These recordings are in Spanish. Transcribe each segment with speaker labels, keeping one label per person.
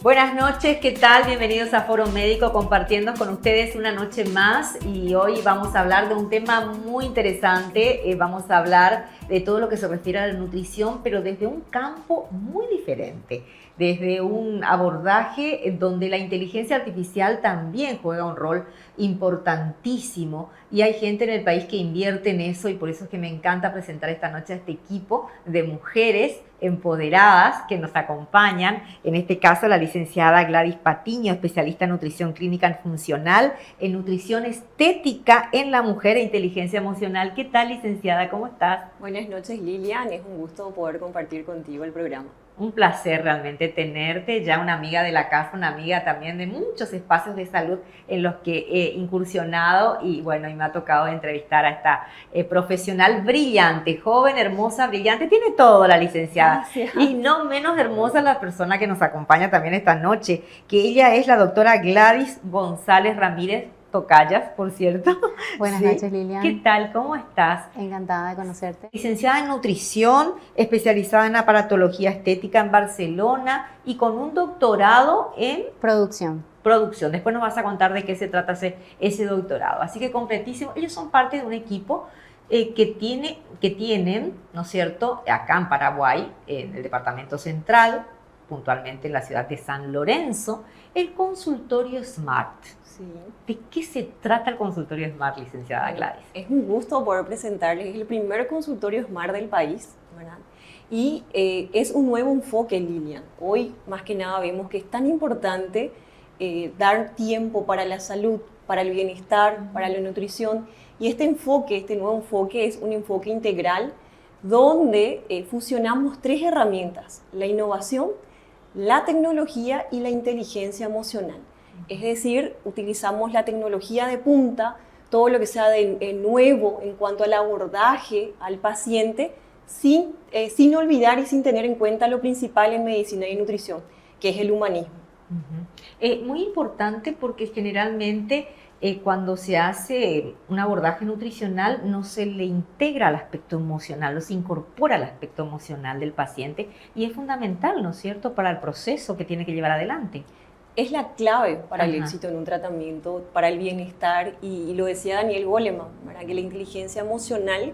Speaker 1: Buenas noches, ¿qué tal? Bienvenidos a Foro Médico, compartiendo con ustedes una noche más y hoy vamos a hablar de un tema muy interesante. Vamos a hablar de todo lo que se refiere a la nutrición, pero desde un campo muy diferente, desde un abordaje donde la inteligencia artificial también juega un rol importantísimo y hay gente en el país que invierte en eso y por eso es que me encanta presentar esta noche a este equipo de mujeres empoderadas que nos acompañan, en este caso la licenciada Gladys Patiño, especialista en nutrición clínica funcional, en nutrición estética en la mujer e inteligencia emocional. ¿Qué tal, licenciada? ¿Cómo estás?
Speaker 2: Buenas noches, Lilian. Es un gusto poder compartir contigo el programa.
Speaker 1: Un placer realmente tenerte, ya una amiga de la casa, una amiga también de muchos espacios de salud en los que he incursionado y bueno, y me ha tocado entrevistar a esta profesional brillante, joven, hermosa, brillante, tiene todo la licenciada.
Speaker 2: Gracias.
Speaker 1: Y no menos hermosa la persona que nos acompaña también esta noche, que ella es la doctora Gladys González Ramírez Tocayas, por cierto.
Speaker 3: Buenas
Speaker 1: Sí.
Speaker 3: noches, Lilian.
Speaker 1: ¿Qué tal? ¿Cómo estás?
Speaker 3: Encantada de conocerte.
Speaker 1: Licenciada en nutrición, especializada en aparatología estética en Barcelona y con un doctorado en
Speaker 3: Producción.
Speaker 1: producción. Después nos vas a contar de qué se trata ese doctorado. Así que completísimo. Ellos son parte de un equipo que tienen, ¿no es cierto?, acá en Paraguay, en el departamento central, puntualmente en la ciudad de San Lorenzo, el consultorio SMART.
Speaker 2: Sí.
Speaker 1: ¿De qué se trata el consultorio SMART, licenciada Gladys?
Speaker 2: Es un gusto poder presentarles. Es el primer consultorio SMART del país, ¿verdad? Y es un nuevo enfoque en línea. Hoy, más que nada, vemos que es tan importante dar tiempo para la salud, para el bienestar, para la nutrición. Y este nuevo enfoque, es un enfoque integral donde fusionamos tres herramientas: la innovación, la tecnología y la inteligencia emocional. Es decir, utilizamos la tecnología de punta, todo lo que sea de nuevo en cuanto al abordaje al paciente, sin olvidar y sin tener en cuenta lo principal en medicina y nutrición, que es el humanismo.
Speaker 1: Muy importante porque generalmente cuando se hace un abordaje nutricional no se le integra al aspecto emocional, no se incorpora al aspecto emocional del paciente y es fundamental, ¿no es cierto?, para el proceso que tiene que llevar adelante.
Speaker 2: Es la clave para el
Speaker 1: Ajá.
Speaker 2: éxito en un tratamiento, para el bienestar, y lo decía Daniel Goleman, ¿verdad?, que la inteligencia emocional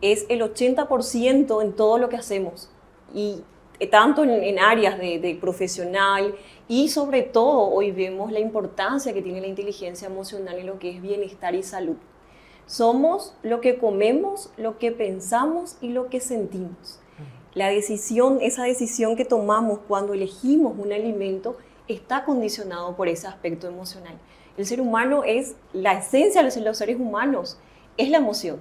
Speaker 2: es el 80% en todo lo que hacemos, y tanto en áreas de profesional, y sobre todo hoy vemos la importancia que tiene la inteligencia emocional en lo que es bienestar y salud. Somos lo que comemos, lo que pensamos y lo que sentimos. Esa decisión que tomamos cuando elegimos un alimento está condicionado por ese aspecto emocional. El ser humano es la esencia de los seres humanos, es la emoción,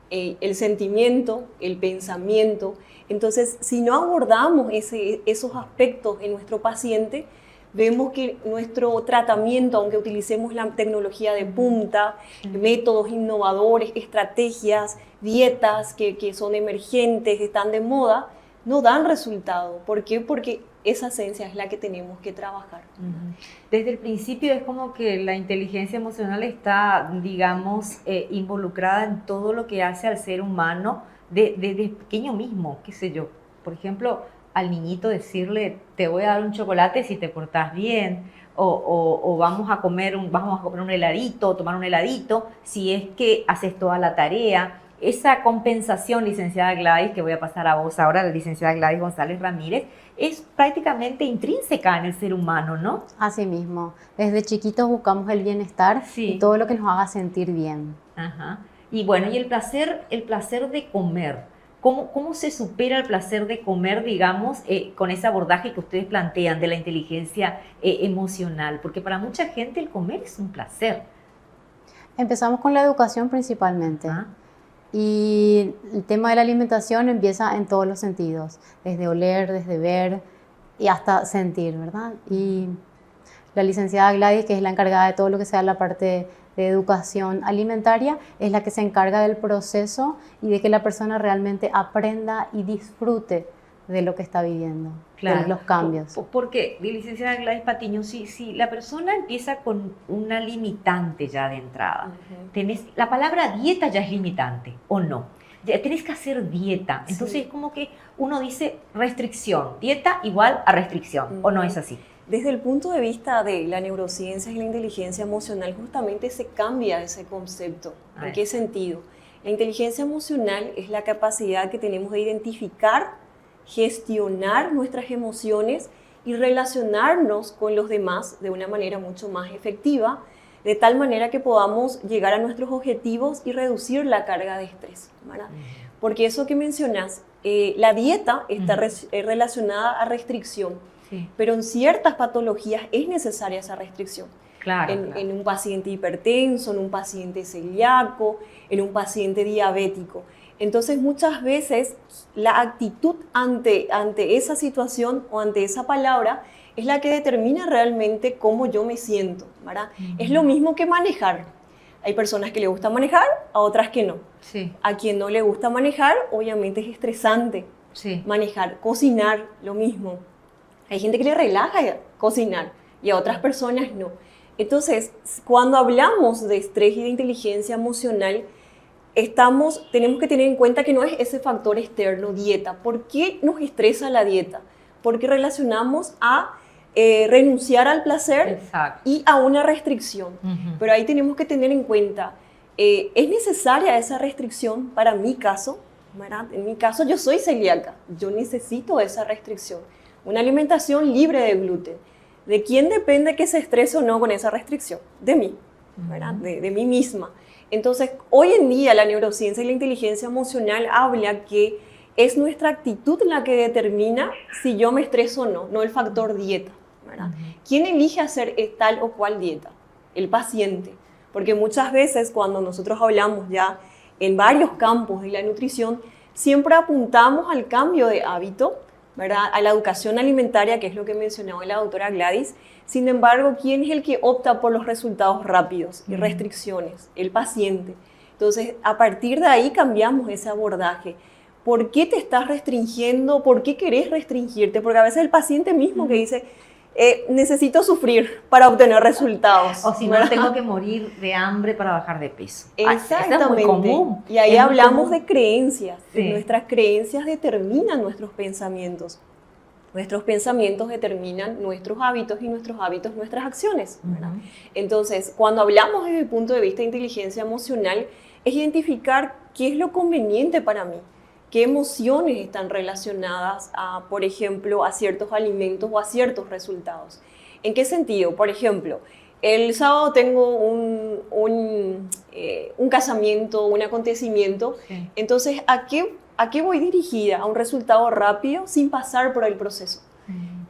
Speaker 2: el sentimiento, el pensamiento. Entonces, si no abordamos esos aspectos en nuestro paciente, vemos que nuestro tratamiento, aunque utilicemos la tecnología de punta, métodos innovadores, estrategias, dietas que son emergentes, están de moda, no dan resultado. ¿Por qué? Porque esa esencia es la que tenemos que trabajar.
Speaker 1: Desde el principio es como que la inteligencia emocional está, digamos, involucrada en todo lo que hace al ser humano desde pequeño mismo, qué sé yo. Por ejemplo, al niñito decirle, te voy a dar un chocolate si te portás bien, o vamos a comer un heladito, o tomar un heladito, si es que haces toda la tarea. Esa compensación, licenciada Gladys, que voy a pasar a vos ahora, la licenciada Gladys González Ramírez, es prácticamente intrínseca en el ser humano, ¿no?
Speaker 3: Así mismo. Desde chiquitos buscamos el bienestar y todo lo que nos haga sentir bien.
Speaker 1: Ajá. Y bueno, y el placer de comer. ¿Cómo se supera el placer de comer, digamos, con ese abordaje que ustedes plantean de la inteligencia emocional? Porque para mucha gente el comer es un placer.
Speaker 3: Empezamos con la educación principalmente.
Speaker 1: Ajá.
Speaker 3: Y el tema de la alimentación empieza en todos los sentidos, desde oler, desde ver y hasta sentir, ¿verdad? Y la licenciada Gladys, que es la encargada de todo lo que sea la parte de educación alimentaria, es la que se encarga del proceso y de que la persona realmente aprenda y disfrute de lo que está viviendo, de los cambios.
Speaker 1: Porque, licenciada Gladys Patiño, si la persona empieza con una limitante ya de entrada, la palabra dieta ya es limitante, ¿o no? Ya tenés que hacer dieta, entonces es como que uno dice restricción, dieta igual a restricción, ¿o no es así?
Speaker 2: Desde el punto de vista de la neurociencia y la inteligencia emocional, justamente se cambia ese concepto. ¿En qué sentido? La inteligencia emocional es la capacidad que tenemos de identificar, gestionar nuestras emociones y relacionarnos con los demás de una manera mucho más efectiva, de tal manera que podamos llegar a nuestros objetivos y reducir la carga de estrés, ¿verdad? Porque eso que mencionas, la dieta está relacionada a restricción, pero en ciertas patologías es necesaria esa restricción.
Speaker 1: Claro,
Speaker 2: En un paciente hipertenso, en un paciente celíaco, en un paciente diabético. Entonces, muchas veces la actitud ante esa situación o ante esa palabra es la que determina realmente cómo yo me siento, ¿verdad? Es lo mismo que manejar. Hay personas que le gusta manejar, a otras que no.
Speaker 1: Sí.
Speaker 2: A quien no le gusta manejar, obviamente es estresante manejar. Cocinar, lo mismo. Hay gente que le relaja cocinar y a otras personas no. Entonces, cuando hablamos de estrés y de inteligencia emocional, tenemos que tener en cuenta que no es ese factor externo, dieta. ¿Por qué nos estresa la dieta? Porque relacionamos a renunciar al placer y a una restricción. Pero ahí tenemos que tener en cuenta, ¿es necesaria esa restricción para mi caso? ¿Verdad? En mi caso yo soy celíaca, yo necesito esa restricción. Una alimentación libre de gluten. ¿De quién depende que se estrese o no con esa restricción? De mí, ¿verdad? De mí misma. Entonces, hoy en día la neurociencia y la inteligencia emocional habla que es nuestra actitud la que determina si yo me estreso o no, no el factor dieta, ¿verdad? ¿Quién elige hacer tal o cual dieta? El paciente. Porque muchas veces cuando nosotros hablamos ya en varios campos de la nutrición, siempre apuntamos al cambio de hábito, ¿verdad? A la educación alimentaria, que es lo que mencionaba la doctora Gladys. Sin embargo, ¿quién es el que opta por los resultados rápidos y restricciones? El paciente. Entonces, a partir de ahí cambiamos ese abordaje. ¿Por qué te estás restringiendo? ¿Por qué querés restringirte? Porque a veces el paciente mismo que dice, necesito sufrir para obtener resultados.
Speaker 1: O si no, tengo que morir de hambre para bajar de peso.
Speaker 2: Exactamente.
Speaker 1: Es muy común.
Speaker 2: Y ahí hablamos de creencias. Sí. Nuestras creencias determinan nuestros pensamientos. Nuestros pensamientos determinan nuestros hábitos y nuestros hábitos nuestras acciones, ¿verdad? Entonces, cuando hablamos desde el punto de vista de inteligencia emocional, es identificar qué es lo conveniente para mí, qué emociones están relacionadas a, por ejemplo, a ciertos alimentos o a ciertos resultados. ¿En qué sentido? Por ejemplo, el sábado tengo un casamiento, un acontecimiento, entonces, ¿a qué voy dirigida? A un resultado rápido sin pasar por el proceso.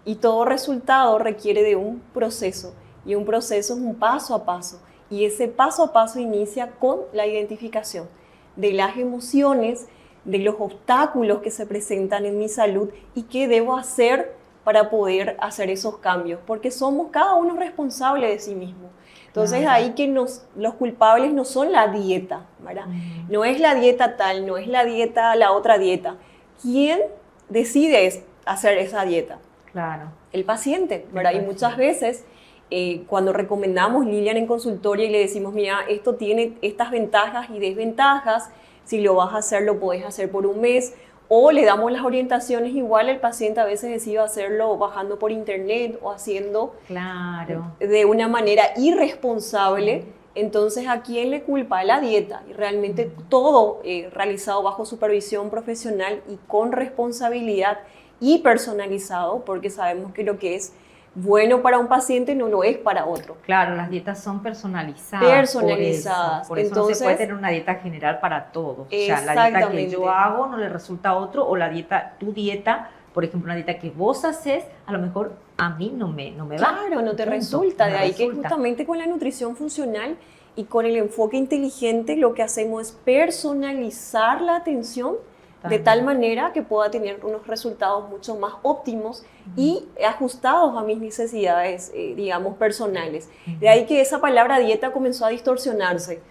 Speaker 2: Y todo resultado requiere de un proceso. Y un proceso es un paso a paso. Y ese paso a paso inicia con la identificación de las emociones, de los obstáculos que se presentan en mi salud y qué debo hacer para poder hacer esos cambios. Porque somos cada uno responsable de sí mismo. Entonces ahí que los culpables no son la dieta, ¿verdad? No es la dieta tal, no es la otra dieta. ¿Quién decide hacer esa dieta?
Speaker 1: Claro.
Speaker 2: El paciente, ¿verdad? Y muchas veces cuando recomendamos Lilian en consultorio y le decimos, mira, esto tiene estas ventajas y desventajas, si lo vas a hacer, lo puedes hacer por un mes, o le damos las orientaciones, igual el paciente a veces decide hacerlo bajando por internet o haciendo de una manera irresponsable. Entonces, ¿a quién le culpa? A la dieta. Y realmente todo realizado bajo supervisión profesional y con responsabilidad y personalizado, porque sabemos que lo que es bueno para un paciente no lo es para otro.
Speaker 1: Claro, las dietas son personalizadas.
Speaker 2: Personalizadas.
Speaker 1: Por eso entonces, no se puede tener una dieta general para todos. O sea, la dieta que yo hago no le resulta a otro, o tu dieta, por ejemplo, una dieta que vos haces, a lo mejor a mí no me va.
Speaker 2: Claro, no te resulta. De ahí que justamente con la nutrición funcional y con el enfoque inteligente lo que hacemos es personalizar la atención de tal manera que pueda tener unos resultados mucho más óptimos y ajustados a mis necesidades, digamos, personales. De ahí que esa palabra dieta comenzó a distorsionarse.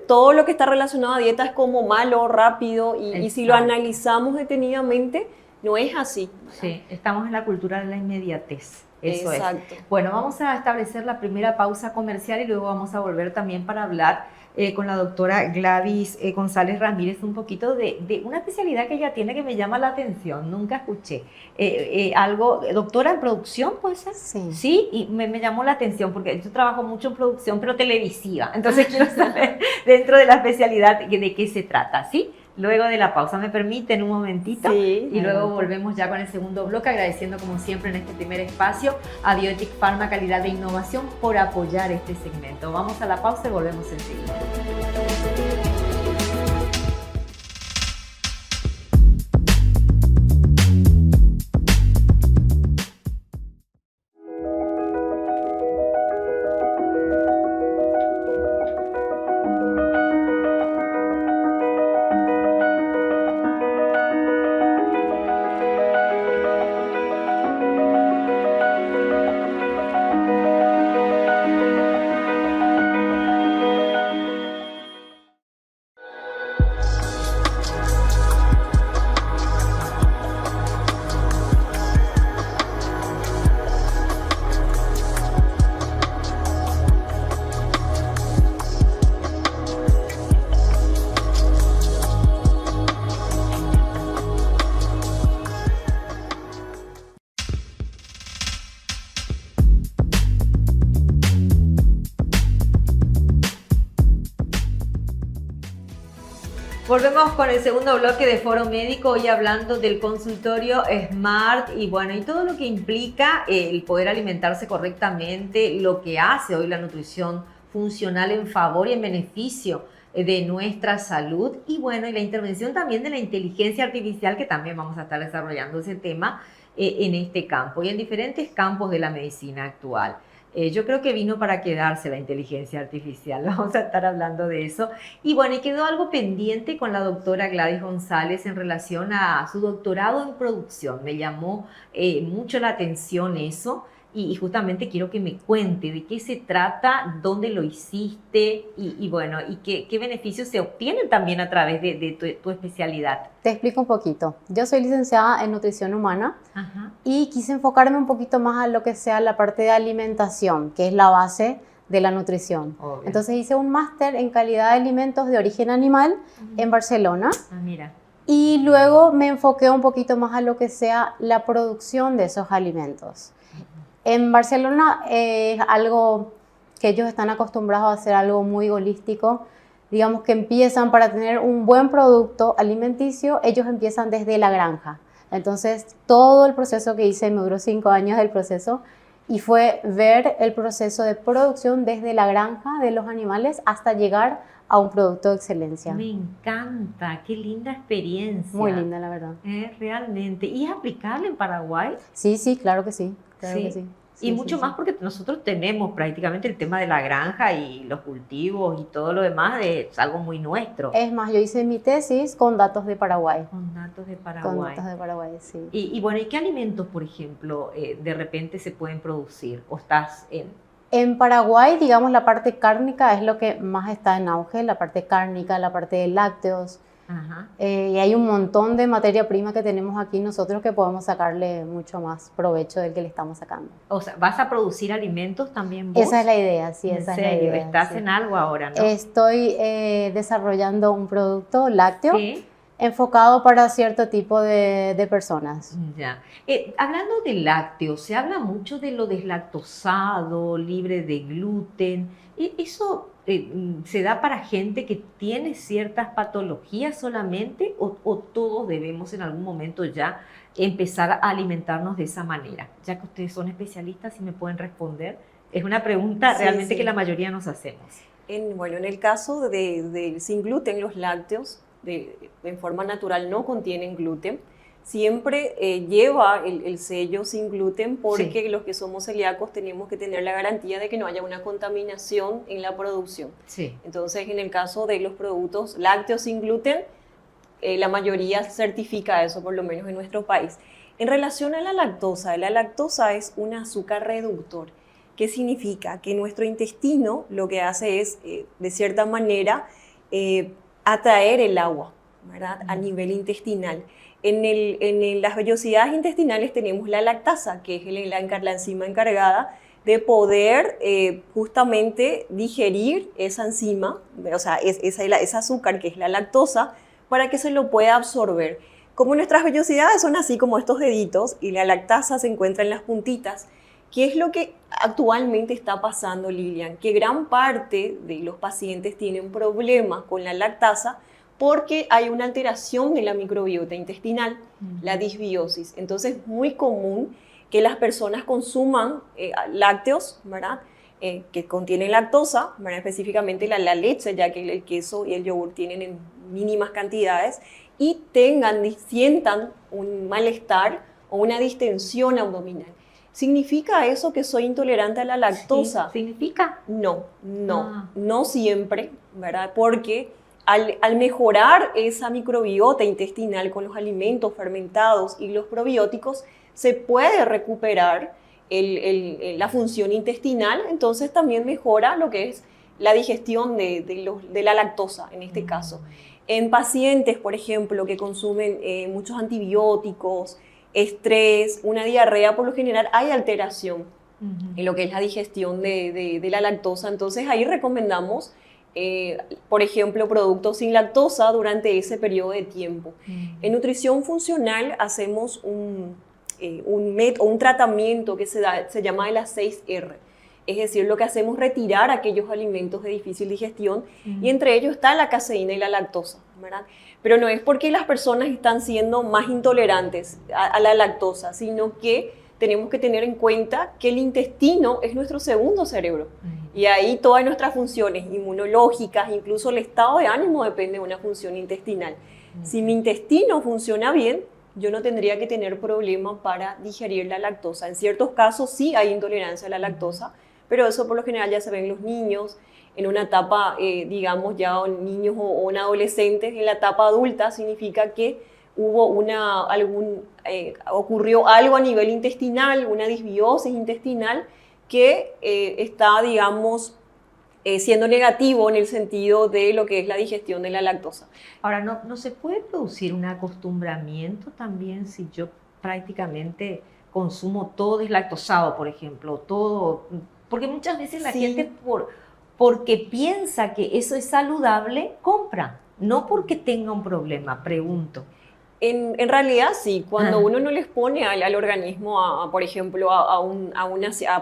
Speaker 2: Todo lo que está relacionado a dieta es como malo, rápido, y si lo analizamos detenidamente, no es así.
Speaker 1: Sí, estamos en la cultura de la inmediatez. Eso
Speaker 2: Exacto.
Speaker 1: es. Bueno, vamos a establecer la primera pausa comercial y luego vamos a volver también para hablar con la doctora Gladys González Ramírez un poquito de una especialidad que ella tiene que me llama la atención, nunca escuché. Algo, doctora en producción, ¿puede ser?
Speaker 3: Sí.
Speaker 1: Sí, y me llamó la atención porque yo trabajo mucho en producción, pero televisiva. Entonces quiero saber dentro de la especialidad de qué se trata, ¿sí? Luego de la pausa, ¿me permiten un momentito?
Speaker 2: Sí,
Speaker 1: y luego
Speaker 2: adelante.
Speaker 1: volvemos ya con el segundo bloque, agradeciendo como siempre en este primer espacio a Biotic Pharma Calidad de Innovación por apoyar este segmento. Vamos a la pausa y volvemos enseguida. Volvemos con el segundo bloque de Foro Médico, hoy hablando del consultorio Smart y bueno, y todo lo que implica el poder alimentarse correctamente, lo que hace hoy la nutrición funcional en favor y en beneficio de nuestra salud y bueno, y la intervención también de la inteligencia artificial, que también vamos a estar desarrollando ese tema en este campo y en diferentes campos de la medicina actual. Yo creo que vino para quedarse la inteligencia artificial, vamos a estar hablando de eso. Y bueno, y quedó algo pendiente con la doctora Gladys González en relación a su doctorado en producción. Me llamó mucho la atención eso y justamente quiero que me cuente de qué se trata, dónde lo hiciste y bueno, y qué beneficios se obtienen también a través de tu especialidad.
Speaker 3: Te explico un poquito. Yo soy licenciada en nutrición humana.
Speaker 1: Ajá.
Speaker 3: Y quise enfocarme un poquito más a lo que sea la parte de alimentación, que es la base de la nutrición.
Speaker 1: Obvio.
Speaker 3: Entonces hice un máster en calidad de alimentos de origen animal en Barcelona
Speaker 1: Ah, mira.
Speaker 3: y luego me enfoqué un poquito más a lo que sea la producción de esos alimentos. En Barcelona es algo que ellos están acostumbrados a hacer, algo muy holístico. Digamos que empiezan para tener un buen producto alimenticio, ellos empiezan desde la granja. Entonces, todo el proceso que hice, me duró 5 años el proceso, y fue ver el proceso de producción desde la granja de los animales hasta llegar a un producto de excelencia.
Speaker 1: Me encanta, qué linda experiencia.
Speaker 3: Muy linda, la verdad.
Speaker 1: Realmente. ¿Y es aplicable en Paraguay?
Speaker 3: Sí, sí, claro que sí. Claro
Speaker 1: Sí.
Speaker 3: que sí.
Speaker 1: Y
Speaker 3: Sí,
Speaker 1: mucho
Speaker 3: sí,
Speaker 1: más
Speaker 3: sí.
Speaker 1: porque nosotros tenemos prácticamente el tema de la granja y los cultivos y todo lo demás, es algo muy nuestro.
Speaker 3: Es más, yo hice mi tesis con datos de Paraguay.
Speaker 1: Con datos de
Speaker 3: Con
Speaker 1: Paraguay.
Speaker 3: datos de Paraguay, sí.
Speaker 1: Y bueno, ¿y qué alimentos, por ejemplo, de repente se pueden producir? ¿O estás en...?
Speaker 3: En Paraguay, digamos, la parte cárnica es lo que más está en auge, la parte cárnica, la parte de lácteos.
Speaker 1: Ajá.
Speaker 3: Y hay un montón de materia prima que tenemos aquí nosotros que podemos sacarle mucho más provecho del que le estamos sacando.
Speaker 1: O sea, ¿vas a producir alimentos también vos?
Speaker 3: Esa es la idea, sí,
Speaker 1: ¿En
Speaker 3: esa
Speaker 1: serio?
Speaker 3: es la idea.
Speaker 1: ¿Estás
Speaker 3: Sí.
Speaker 1: en algo ahora, no?
Speaker 3: Estoy desarrollando un producto lácteo
Speaker 1: Sí.
Speaker 3: enfocado para cierto tipo de personas.
Speaker 1: Ya. Hablando de lácteos, se habla mucho de lo deslactosado, libre de gluten. ¿Eso se da para gente que tiene ciertas patologías solamente o todos debemos en algún momento ya empezar a alimentarnos de esa manera? Ya que ustedes son especialistas y me pueden responder. Es una pregunta
Speaker 2: Sí,
Speaker 1: realmente
Speaker 2: sí.
Speaker 1: que la mayoría nos hacemos.
Speaker 2: Bueno, en el caso de sin gluten, los lácteos en forma natural no contienen gluten. Siempre lleva el sello sin gluten porque
Speaker 1: Sí.
Speaker 2: los que somos celíacos tenemos que tener la garantía de que no haya una contaminación en la producción.
Speaker 1: Sí.
Speaker 2: Entonces, en el caso de los productos lácteos sin gluten, la mayoría certifica eso, por lo menos en nuestro país. En relación a la lactosa es un azúcar reductor. ¿Qué significa? Que nuestro intestino lo que hace es, de cierta manera, atraer el agua. ¿verdad? A nivel intestinal. En las vellosidades intestinales tenemos la lactasa, que es la enzima encargada de poder justamente digerir esa enzima, o sea, ese azúcar que es la lactosa, para que se lo pueda absorber. Como nuestras vellosidades son así como estos deditos y la lactasa se encuentra en las puntitas, ¿qué es lo que actualmente está pasando, Lilian? Que gran parte de los pacientes tienen problemas con la lactasa porque hay una alteración de la microbiota intestinal, la disbiosis. Entonces es muy común que las personas consuman lácteos, ¿verdad? Que contienen lactosa, ¿verdad? Específicamente la leche, ya que el queso y el yogur tienen en mínimas cantidades, y sientan un malestar o una distensión abdominal. ¿Significa eso que soy intolerante a la lactosa?
Speaker 1: Sí, ¿significa?
Speaker 2: No siempre, ¿verdad? Porque al mejorar esa microbiota intestinal con los alimentos fermentados y los probióticos, se puede recuperar la función intestinal, entonces también mejora lo que es la digestión de la lactosa, en este caso. En pacientes, por ejemplo, que consumen muchos antibióticos, estrés, una diarrea, por lo general hay alteración en lo que es la digestión de la lactosa. Entonces ahí recomendamos, por ejemplo, productos sin lactosa durante ese periodo de tiempo. En nutrición funcional hacemos un tratamiento que se llama de las 6R. Es decir, lo que hacemos es retirar aquellos alimentos de difícil digestión y entre ellos está la caseína y la lactosa, ¿verdad? Pero no es porque las personas están siendo más intolerantes a la lactosa, sino que tenemos que tener en cuenta que el intestino es nuestro segundo cerebro. Y ahí todas nuestras funciones inmunológicas, incluso el estado de ánimo depende de una función intestinal. Si mi intestino funciona bien, yo no tendría que tener problema para digerir la lactosa. En ciertos casos sí hay intolerancia a la lactosa, pero eso por lo general ya se ve en los niños, en una etapa, digamos, ya niños o en adolescentes. En la etapa adulta significa que ocurrió algo a nivel intestinal, una disbiosis intestinal que está, digamos, siendo negativo en el sentido de lo que es la digestión de la lactosa.
Speaker 1: Ahora, ¿no se puede producir un acostumbramiento también si yo prácticamente consumo todo deslactosado, por ejemplo, todo? Porque muchas veces la gente porque piensa que eso es saludable, compra, no porque tenga un problema, pregunto.
Speaker 2: En realidad sí, cuando uno no les pone al organismo, por ejemplo,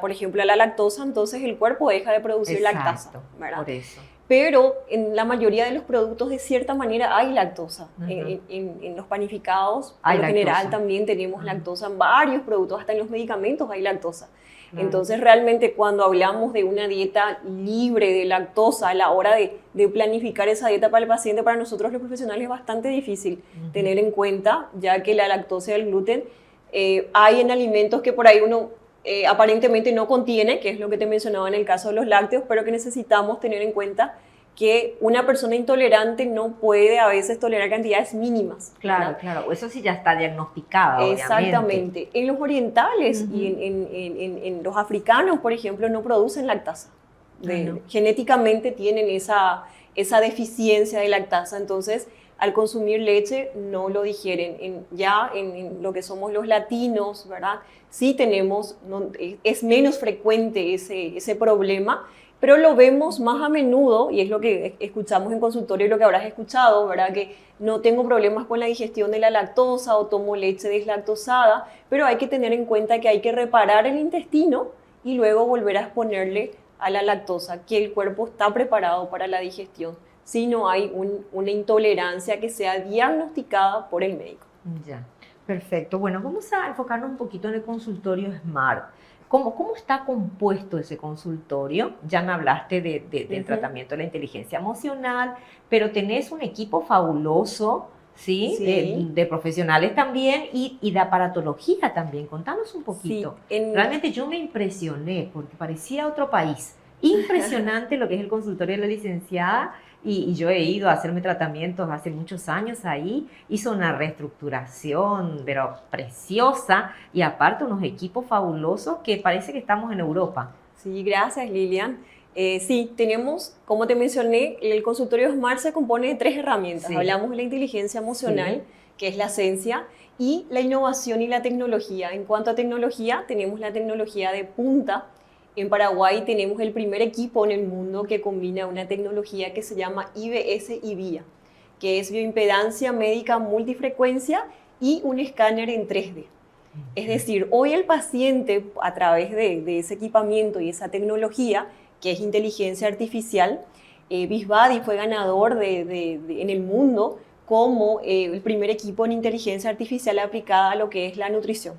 Speaker 2: por ejemplo, a la lactosa, entonces el cuerpo deja de producir lactasa, ¿verdad?
Speaker 1: Por eso.
Speaker 2: Pero en la mayoría de los productos, de cierta manera, hay lactosa. En los panificados, por lo general, también tenemos lactosa en varios productos, hasta en los medicamentos hay lactosa. Entonces, realmente, cuando hablamos de una dieta libre de lactosa a la hora de planificar esa dieta para el paciente, para nosotros los profesionales es bastante difícil tener en cuenta, ya que la lactosa y el gluten hay en alimentos que por ahí uno aparentemente no contiene, que es lo que te mencionaba en el caso de los lácteos, pero que necesitamos tener en cuenta que una persona intolerante no puede a veces tolerar cantidades mínimas.
Speaker 1: Claro, claro, eso sí ya está diagnosticado.
Speaker 2: Exactamente. En los orientales y en los africanos, por ejemplo, no producen lactasa. Genéticamente tienen esa deficiencia de lactasa, entonces al consumir leche no lo digieren. En lo que somos los latinos, ¿verdad? Sí tenemos, es menos frecuente ese problema, pero lo vemos más a menudo, y es lo que escuchamos en consultorio y lo que habrás escuchado, ¿verdad? Que no tengo problemas con la digestión de la lactosa o tomo leche deslactosada, pero hay que tener en cuenta que hay que reparar el intestino y luego volver a exponerle a la lactosa, que el cuerpo está preparado para la digestión, si no hay una intolerancia que sea diagnosticada por el médico.
Speaker 1: Ya, perfecto. Bueno, vamos a enfocarnos un poquito en el consultorio SMART. ¿Cómo está compuesto ese consultorio? Ya me hablaste del tratamiento de la inteligencia emocional, pero tenés un equipo fabuloso, ¿sí? De profesionales también y de aparatología también. Contanos un poquito. Sí, realmente yo me impresioné porque parecía otro país. Impresionante lo que es el consultorio de la licenciada. Y yo he ido a hacerme tratamientos hace muchos años ahí, hizo una reestructuración, pero preciosa, y aparte unos equipos fabulosos que parece que estamos en Europa.
Speaker 2: Sí, gracias Lilian. Sí, tenemos, como te mencioné, el consultorio Smart se compone de 3 herramientas.
Speaker 1: Sí.
Speaker 2: Hablamos de la inteligencia emocional, que es la esencia, y la innovación y la tecnología. En cuanto a tecnología, tenemos la tecnología de punta. En Paraguay tenemos el primer equipo en el mundo que combina una tecnología que se llama IBS y VIA, que es bioimpedancia médica multifrecuencia y un escáner en 3D. Es decir, hoy el paciente, a través de ese equipamiento y esa tecnología, que es inteligencia artificial, Beachbody fue ganador en el mundo como el primer equipo en inteligencia artificial aplicada a lo que es la nutrición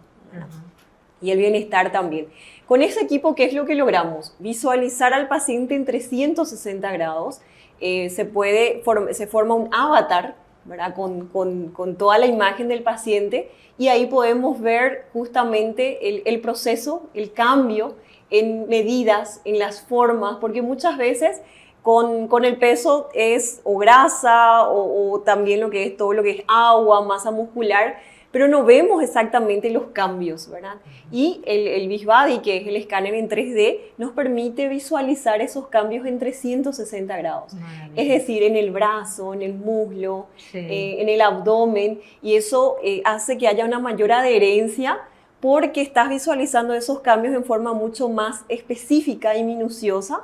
Speaker 2: y el bienestar también. Con ese equipo, ¿qué es lo que logramos? Visualizar al paciente en 360 grados. Se forma un avatar, ¿verdad? Con toda la imagen del paciente, y ahí podemos ver justamente el proceso, el cambio en medidas, en las formas, porque muchas veces con el peso es o grasa o también lo que es todo lo que es agua, masa muscular, pero no vemos exactamente los cambios, ¿verdad? Y el Beachbody, que es el escáner en 3D, nos permite visualizar esos cambios en 360 grados. Es decir, en el brazo, en el muslo, en el abdomen, y eso hace que haya una mayor adherencia porque estás visualizando esos cambios en forma mucho más específica y minuciosa.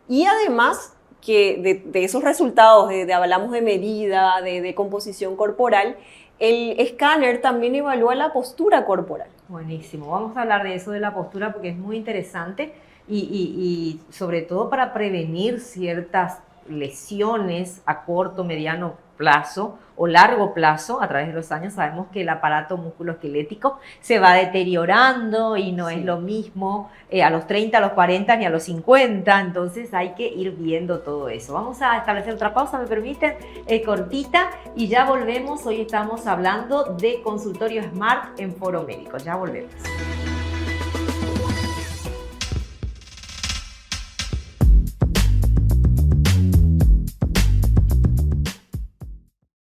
Speaker 2: Y además que de esos resultados, hablamos de medida, de composición corporal, el escáner también evalúa la postura corporal.
Speaker 1: Buenísimo, vamos a hablar de eso de la postura porque es muy interesante y sobre todo para prevenir ciertas lesiones a corto, mediano plazo o largo plazo. A través de los años sabemos que el aparato musculoesquelético se va deteriorando y no es lo mismo a los 30, a los 40 ni a los 50, entonces hay que ir viendo todo eso. Vamos a establecer otra pausa, me permiten, cortita, y ya volvemos. Hoy estamos hablando de consultorio Smart en Foro Médico, ya volvemos.